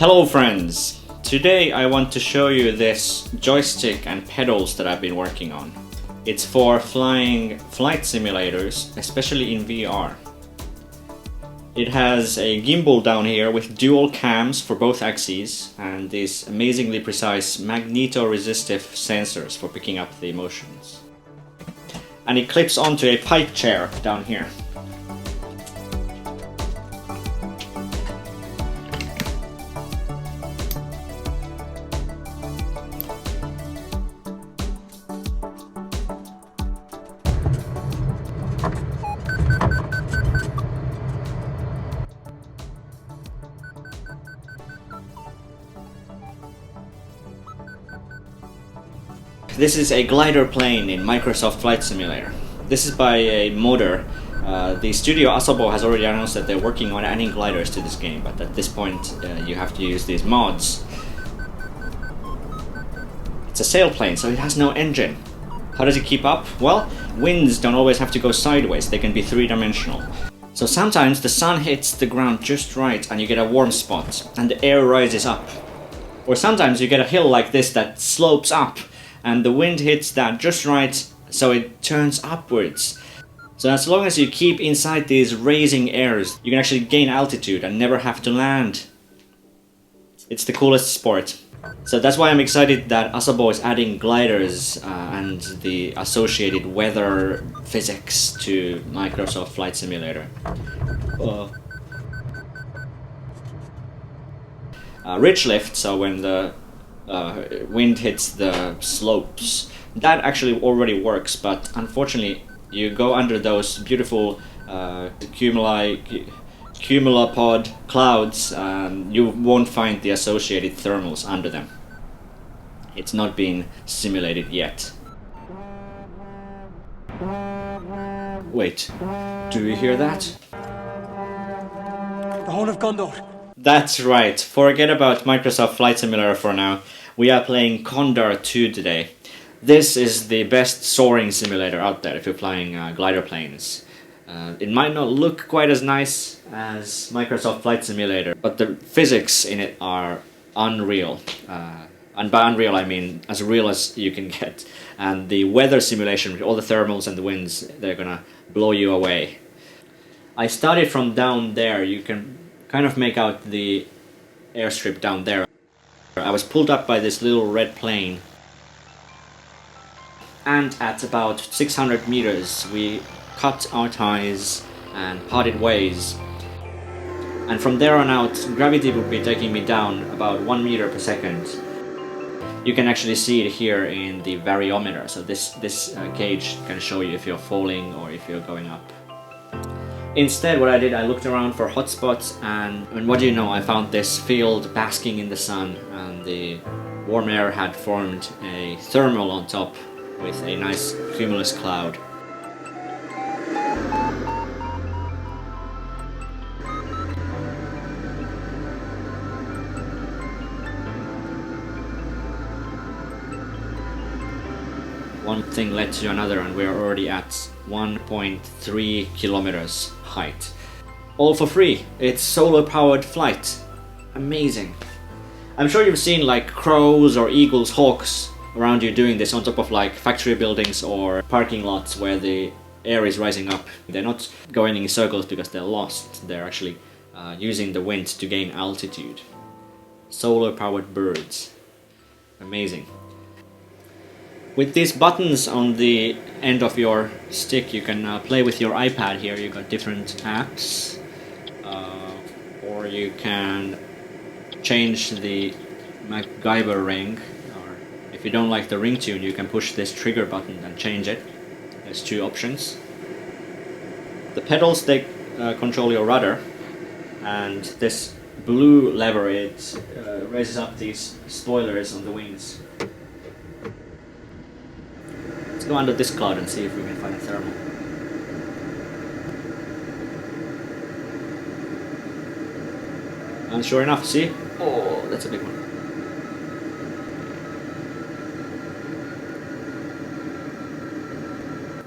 Hello friends! Today I want to show you this joystick and pedals that I've been working on. It's for flying flight simulators, especially in VR. It has a gimbal down here with dual cams for both axes and these amazingly precise magneto-resistive sensors for picking up the motions. And it clips onto a pipe chair down here. This is a glider plane in Microsoft Flight Simulator. This is by a modder. The studio Asobo has already announced that they're working on adding gliders to this game, but at this point you have to use these mods. It's a sailplane, so it has no engine. How does it keep up? Well, winds don't always have to go sideways, they can be three-dimensional. So sometimes the sun hits the ground just right and you get a warm spot, and the air rises up. Or sometimes you get a hill like this that slopes up, and the wind hits that just right, so it turns upwards. So as long as you keep inside these raising airs, you can actually gain altitude and never have to land. It's the coolest sport. So that's why I'm excited that Asobo is adding gliders and the associated weather physics to Microsoft Flight Simulator. Ridge lift, so when the wind hits the slopes, that actually already works, but unfortunately you go under those beautiful cumulopod clouds, you won't find the associated thermals under them. It's not been simulated yet. Wait, do you hear that? The Horn of Gondor. That's right, forget about Microsoft Flight Simulator for now. We are playing Condor 2 today. This is the best soaring simulator out there if you're flying glider planes. It might not look quite as nice as Microsoft Flight Simulator, but the physics in it are unreal. And by unreal I mean as real as you can get. And the weather simulation with all the thermals and the winds, they're gonna blow you away. I started from down there. You can kind of make out the airstrip down there. I was pulled up by this little red plane, and at about 600 meters we cut our ties and parted ways, and from there on out gravity would be taking me down about 1 meter per second. You can actually see it here in the variometer, so this gauge can show you if you're falling or if you're going up. Instead, what I did, I looked around for hotspots, and what do you know, I found this field basking in the sun, and the warm air had formed a thermal on top with a nice cumulus cloud. One thing led to another, and we're already at 1.3 kilometers height. All for free. It's solar powered flight. Amazing. I'm sure you've seen like crows or eagles, hawks around you doing this on top of like factory buildings or parking lots where the air is rising up. They're not going in circles because they're lost. They're actually using the wind to gain altitude. Solar powered birds. Amazing. With these buttons on the end of your stick, you can play with your iPad here. You've got different apps, or you can change the MacGyver ring, or if you don't like the ringtone, you can push this trigger button and change it. There's two options. The pedals, they control your rudder, and this blue lever, it raises up these spoilers on the wings. Let's go under this cloud and see if we can find a thermal. And sure enough, see? Oh, that's a big one.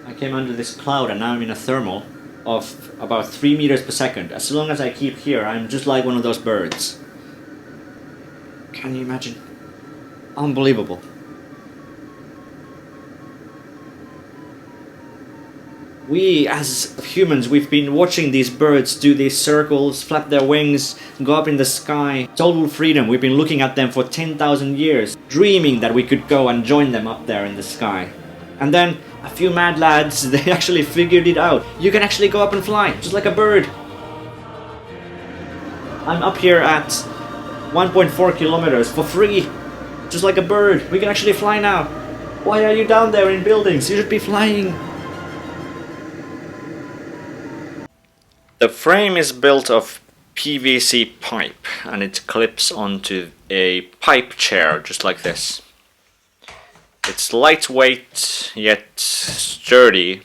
I came under this cloud and now I'm in a thermal of about 3 meters per second. As long as I keep here, I'm just like one of those birds. Can you imagine? Unbelievable. We, as humans, we've been watching these birds do these circles, flap their wings, go up in the sky. Total freedom. We've been looking at them for 10,000 years, dreaming that we could go and join them up there in the sky. And then a few mad lads, they actually figured it out. You can actually go up and fly, just like a bird. I'm up here at 1.4 kilometers for free, just like a bird. We can actually fly now. Why are you down there in buildings? You should be flying. The frame is built of PVC pipe and it clips onto a pipe chair just like this. It's lightweight yet sturdy,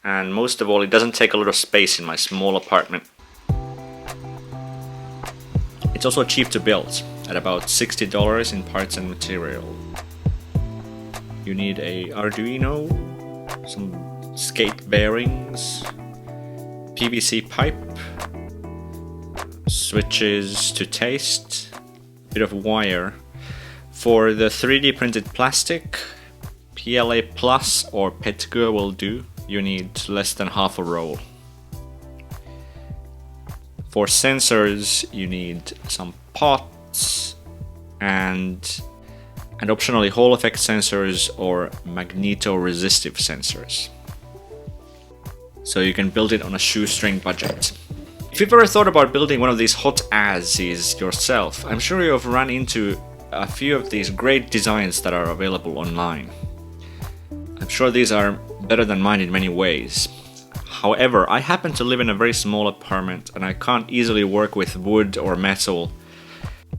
and most of all it doesn't take a lot of space in my small apartment. It's also cheap to build, at about $60 in parts and material. You need a Arduino, some skate bearings, PVC pipe, switches to taste, bit of wire. For the 3D printed plastic, PLA Plus or PETG will do. You need less than half a roll. For sensors you need some pots and optionally Hall effect sensors or magneto-resistive sensors. So you can build it on a shoestring budget. If you've ever thought about building one of these hot Azzies yourself, I'm sure you've run into a few of these great designs that are available online. I'm sure these are better than mine in many ways. However, I happen to live in a very small apartment and I can't easily work with wood or metal.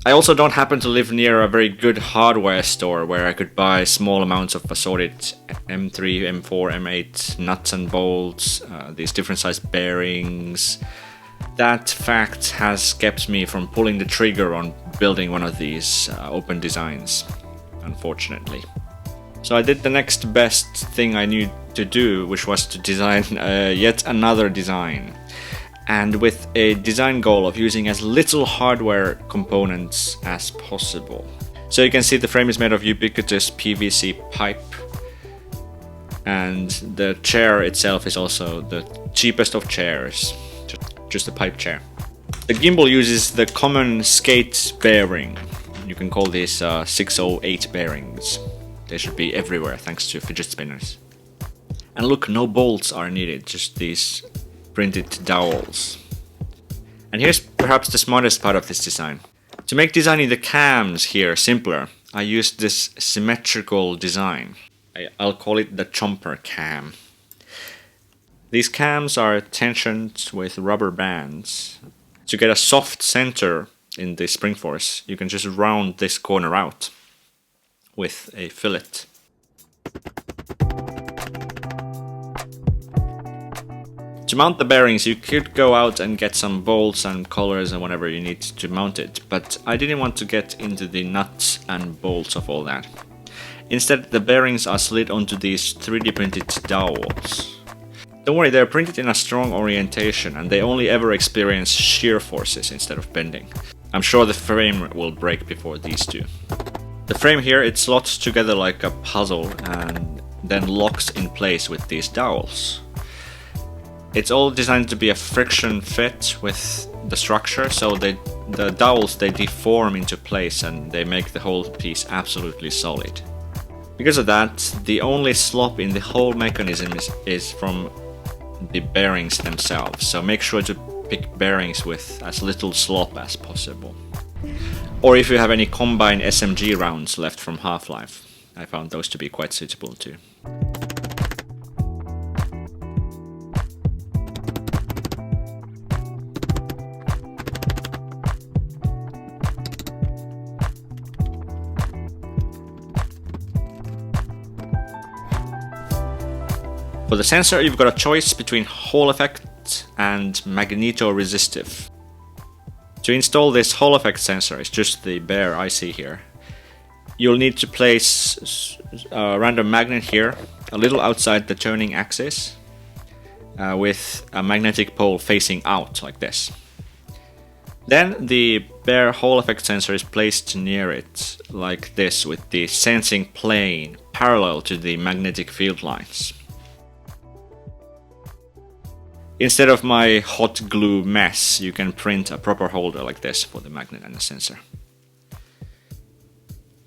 I also don't happen to live near a very good hardware store where I could buy small amounts of assorted M3, M4, M8 nuts and bolts, these different size bearings. That fact has kept me from pulling the trigger on building one of these open designs, unfortunately. So I did the next best thing I knew to do, which was to design yet another design. And with a design goal of using as little hardware components as possible. So you can see the frame is made of ubiquitous PVC pipe, and the chair itself is also the cheapest of chairs, just a pipe chair. The gimbal uses the common skate bearing. You can call these 608 bearings. They should be everywhere thanks to fidget spinners. And look, no bolts are needed, just these printed dowels. And here's perhaps the smartest part of this design. To make designing the cams here simpler, I used this symmetrical design. I'll call it the chomper cam. These cams are tensioned with rubber bands. To get a soft center in the spring force, you can just round this corner out with a fillet. To mount the bearings, you could go out and get some bolts and collars and whatever you need to mount it, but I didn't want to get into the nuts and bolts of all that. Instead, the bearings are slid onto these 3D printed dowels. Don't worry, they're printed in a strong orientation and they only ever experience shear forces instead of bending. I'm sure the frame will break before these do. The frame here, it slots together like a puzzle and then locks in place with these dowels. It's all designed to be a friction fit with the structure, so the dowels, they deform into place and they make the whole piece absolutely solid. Because of that, the only slop in the whole mechanism is from the bearings themselves, so make sure to pick bearings with as little slop as possible. Or if you have any combined SMG rounds left from Half-Life, I found those to be quite suitable too. For the sensor, you've got a choice between Hall effect and magneto-resistive. To install this Hall effect sensor, it's just the bare IC here. You'll need to place a random magnet here, a little outside the turning axis, with a magnetic pole facing out like this. Then the bare Hall effect sensor is placed near it, like this, with the sensing plane parallel to the magnetic field lines. Instead of my hot glue mess, you can print a proper holder like this for the magnet and the sensor.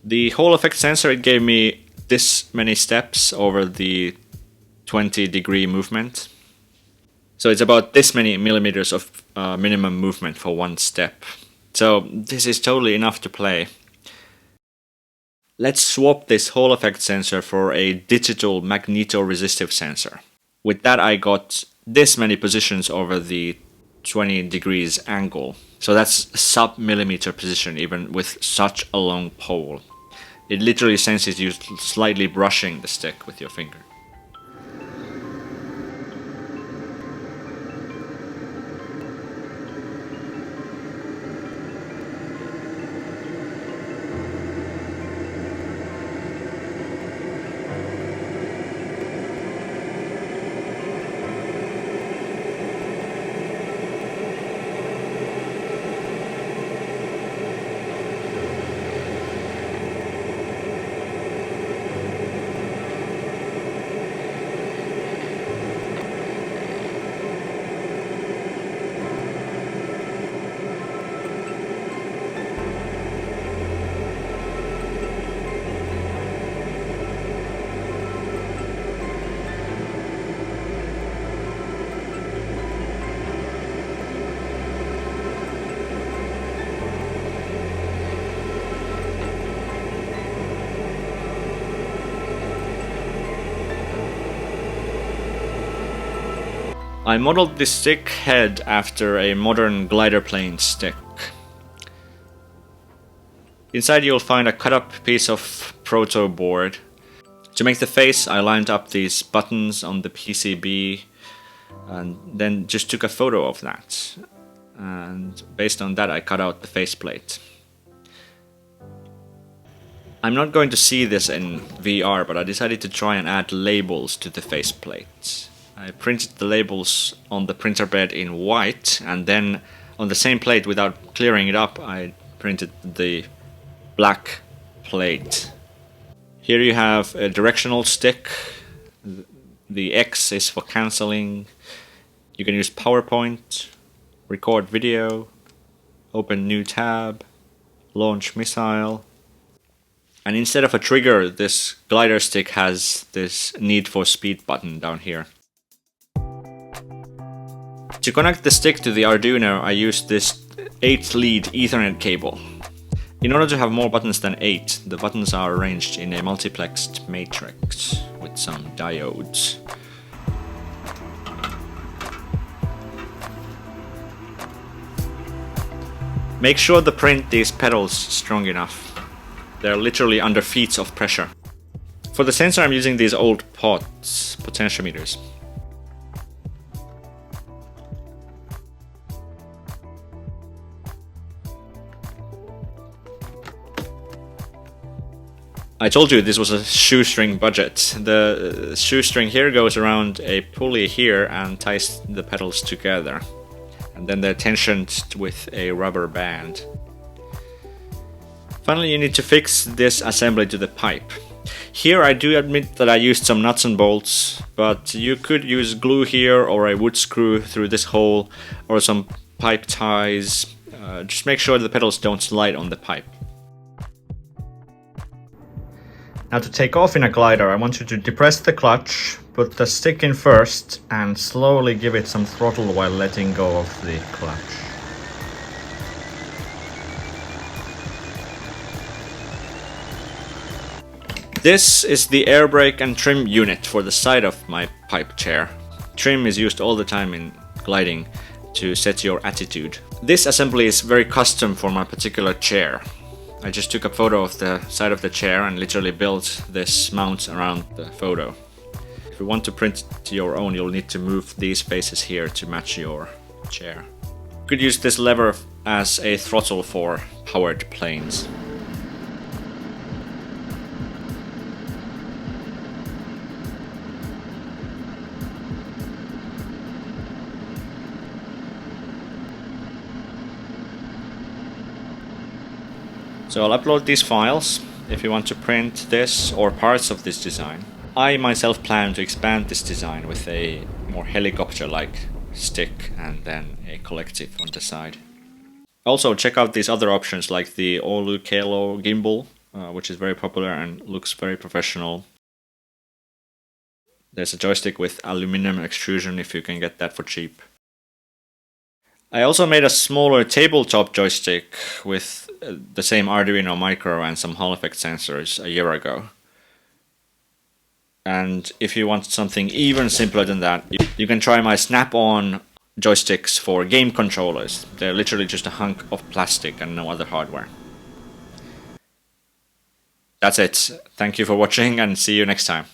The Hall effect sensor, it gave me this many steps over the 20-degree movement. So it's about this many millimeters of minimum movement for one step. So this is totally enough to play. Let's swap this Hall effect sensor for a digital magneto-resistive sensor. With that I got this many positions over the 20 degrees angle. So that's sub-millimeter position even with such a long pole. It literally senses you slightly brushing the stick with your finger. I modeled this stick head after a modern glider plane stick. Inside you'll find a cut up piece of proto board. To make the face I lined up these buttons on the PCB and then just took a photo of that. And based on that I cut out the faceplate. I'm not going to see this in VR, but I decided to try and add labels to the faceplate. I printed the labels on the printer bed in white, and then on the same plate, without clearing it up, I printed the black plate. Here you have a directional stick. The X is for cancelling. You can use PowerPoint, record video, open new tab, launch missile. And instead of a trigger, this glider stick has this Need for Speed button down here. To connect the stick to the Arduino, I used this 8-lead Ethernet cable. In order to have more buttons than 8, the buttons are arranged in a multiplexed matrix with some diodes. Make sure to print these pedals strong enough. They're literally under feet of pressure. For the sensor I'm using these old POTS, potentiometers. I told you this was a shoestring budget. The shoestring here goes around a pulley here and ties the pedals together. And then they're tensioned with a rubber band. Finally, you need to fix this assembly to the pipe. Here I do admit that I used some nuts and bolts, but you could use glue here or a wood screw through this hole or some pipe ties. Just make sure the pedals don't slide on the pipe. Now to take off in a glider, I want you to depress the clutch, put the stick in first, and slowly give it some throttle while letting go of the clutch. This is the air brake and trim unit for the side of my pipe chair. Trim is used all the time in gliding to set your attitude. This assembly is very custom for my particular chair. I just took a photo of the side of the chair and literally built this mount around the photo. If you want to print to your own, you'll need to move these faces here to match your chair. You could use this lever as a throttle for powered planes. So I'll upload these files if you want to print this or parts of this design. I myself plan to expand this design with a more helicopter-like stick and then a collective on the side. Also check out these other options like the Oulu Kalo gimbal, which is very popular and looks very professional. There's a joystick with aluminum extrusion if you can get that for cheap. I also made a smaller tabletop joystick with the same Arduino Micro and some Hall effect sensors a year ago. And if you want something even simpler than that, you can try my Snap-on joysticks for game controllers. They're literally just a hunk of plastic and no other hardware. That's it. Thank you for watching and see you next time.